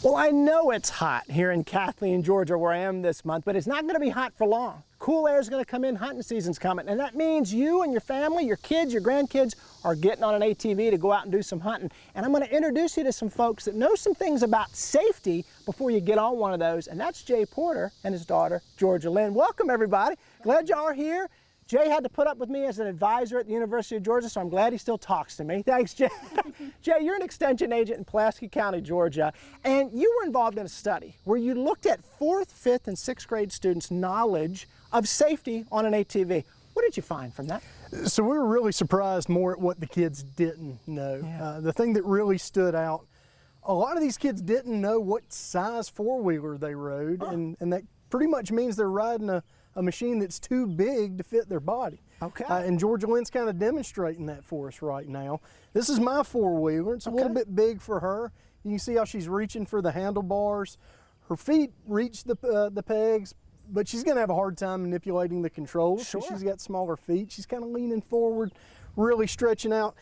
Well, I know it's hot here in Kathleen, Georgia, where I am this month, but it's not going to be hot for long. Cool air is going to come in, hunting season's coming, and that means you and your family, your kids, your grandkids are getting on an ATV to go out and do some hunting. And I'm going to introduce you to some folks that know some things about safety before you get on one of those, and that's Jay Porter and his daughter, Georgia Lynn. Welcome, everybody. Glad y'all are here. Jay had to put up with me as an advisor at the University of Georgia, so I'm glad he still talks to me. Thanks, Jay. Jay, you're an extension agent in Pulaski County, Georgia, and you were involved in a study where you looked at 4th, 5th, and 6th grade students' knowledge of safety on an ATV. What did you find from that? So we were really surprised more at what the kids didn't know. Yeah. The thing that really stood out, a lot of these kids didn't know what size four-wheeler they rode, and that pretty much means they're riding a machine that's too big to fit their body. Okay. And Georgia Lynn's kind of demonstrating that for us right now. This is my four-wheeler. It's a little bit big for her. You can see how she's reaching for the handlebars. Her feet reach the pegs, but she's going to have a hard time manipulating the controls. Sure. She's got smaller feet. She's kind of leaning forward, really stretching out.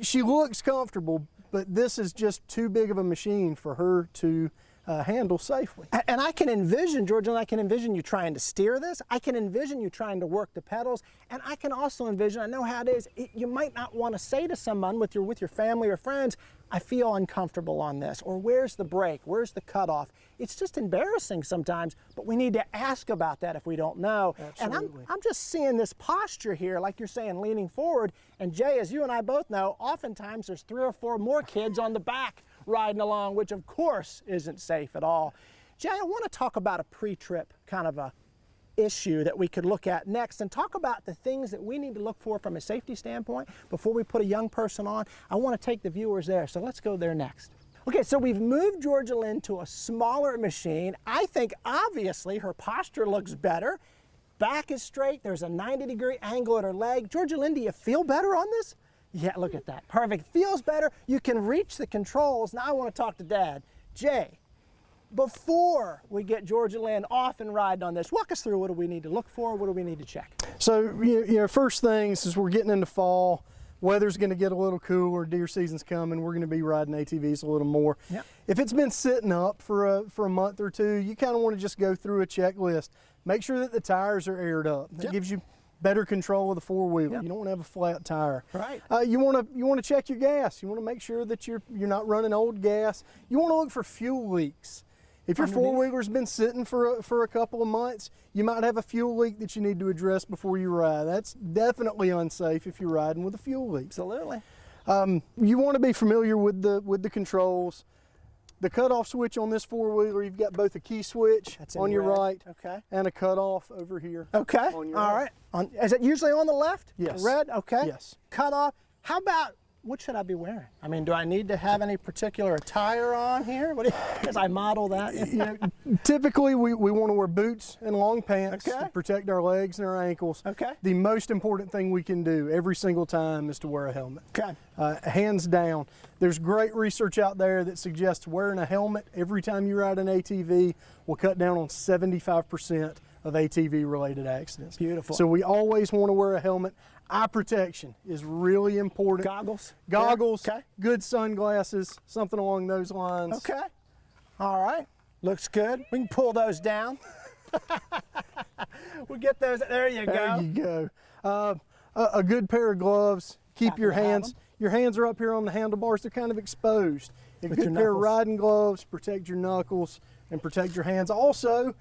She looks comfortable, but this is just too big of a machine for her to handle safely. And I can envision, Georgia, and I can envision you trying to steer this. I can envision you trying to work the pedals. And I can also envision, I know how it is, you might not want to say to someone with your family or friends, I feel uncomfortable on this, or where's the brake, where's the cutoff? It's just embarrassing sometimes, but we need to ask about that if we don't know. Absolutely. And I'm just seeing this posture here, like you're saying, leaning forward. And Jay, as you and I both know, oftentimes there's 3 or 4 more kids on the back riding along, which of course isn't safe at all. Jay, I want to talk about a pre-trip kind of a issue that we could look at next, and talk about the things that we need to look for from a safety standpoint before we put a young person on. I want to take the viewers there, so let's go there next. Okay, so we've moved Georgia Lynn to a smaller machine. I think obviously her posture looks better. Back is straight, there's a 90-degree angle at her leg. Georgia Lynn, do you feel better on this? Yeah, look at that, perfect. Feels better, you can reach the controls. Now I want to talk to Dad. Jay, before we get Georgia Lynn off and riding on this, walk us through what do we need to look for, what do we need to check? So, you know, first things is we're getting into fall, weather's going to get a little cooler, deer season's coming, we're going to be riding ATVs a little more. Yep. If it's been sitting up for a month or two, you kind of want to just go through a checklist. Make sure that the tires are aired up. That gives you better control of the four-wheeler. You don't want to have a flat tire. Right. You want to check your gas. You want to make sure that you're not running old gas. You want to look for fuel leaks. If your four-wheeler's been sitting for a couple of months, you might have a fuel leak that you need to address before you ride. That's definitely unsafe if you're riding with a fuel leak. Absolutely. You want to be familiar with the controls. The cutoff switch on this four-wheeler, you've got both a key switch on your right and a cutoff over here. Okay, on your all right. Is it usually on the left? Yes. Red, okay. Yes. Cutoff. How about, what should I be wearing? I mean, do I need to have any particular attire on here? What as I model that? You know, typically, we want to wear boots and long pants to protect our legs and our ankles. Okay. The most important thing we can do every single time is to wear a helmet. Okay. Hands down. There's great research out there that suggests wearing a helmet every time you ride an ATV will cut down on 75% of ATV-related accidents. Beautiful. So we always want to wear a helmet. Eye protection is really important. Goggles? Goggles, Okay. good sunglasses, something along those lines. Okay. All right. Looks good. We can pull those down. We'll get those. There you go. There you go. A good pair of gloves. Keep your hands. Your hands are up here on the handlebars. They're kind of exposed. A good pair of riding gloves. Protect your knuckles and protect your hands. Also,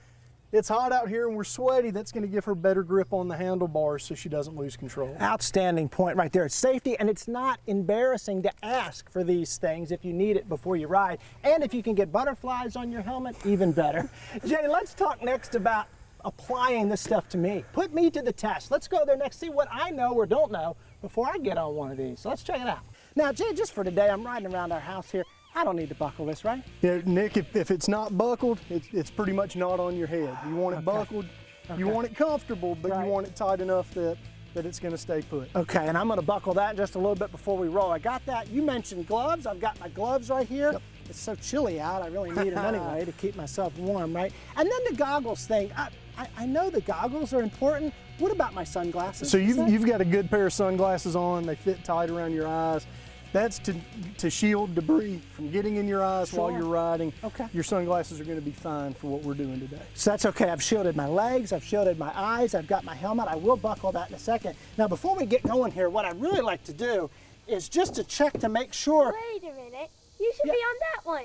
it's hot out here and we're sweaty. That's going to give her better grip on the handlebars so she doesn't lose control. Outstanding point right there. It's safety, and it's not embarrassing to ask for these things if you need it before you ride. And if you can get butterflies on your helmet, even better. Jay, let's talk next about applying this stuff to me. Put me to the test. Let's go there next, see what I know or don't know before I get on one of these. So let's check it out. Now, Jay, just for today, I'm riding around our house here. I don't need to buckle this, right? Yeah, Nick, if it's not buckled, it's pretty much not on your head. You want it buckled, you want it comfortable, but you want it tight enough that it's going to stay put. Okay, and I'm going to buckle that just a little bit before we roll. I got that. You mentioned gloves. I've got my gloves right here. Yep. It's so chilly out, I really need them anyway to keep myself warm, right? And then the goggles thing. I know the goggles are important. What about my sunglasses? So you've got a good pair of sunglasses on. They fit tight around your eyes. That's to shield debris from getting in your eyes while Sure. you're riding. Okay. Your sunglasses are going to be fine for what we're doing today. So that's okay. I've shielded my legs, I've shielded my eyes, I've got my helmet. I will buckle that in a second. Now, before we get going here, what I really like to do is just to check to make sure. Wait a minute. You should Yeah. be on that one.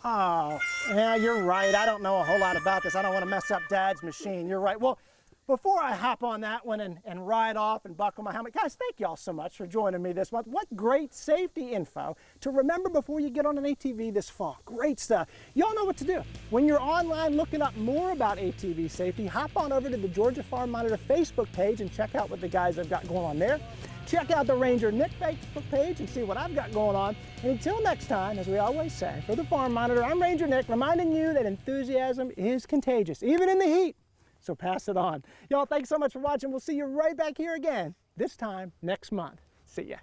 Oh, yeah, you're right. I don't know a whole lot about this. I don't want to mess up Dad's machine. You're right. Well, before I hop on that one and ride off and buckle my helmet, guys, thank y'all so much for joining me this month. What great safety info to remember before you get on an ATV this fall. Great stuff. Y'all know what to do. When you're online looking up more about ATV safety, hop on over to the Georgia Farm Monitor Facebook page and check out what the guys have got going on there. Check out the Ranger Nick Facebook page and see what I've got going on. And until next time, as we always say, for the Farm Monitor, I'm Ranger Nick, reminding you that enthusiasm is contagious, even in the heat. So pass it on. Y'all, thanks so much for watching. We'll see you right back here again, this time next month. See ya.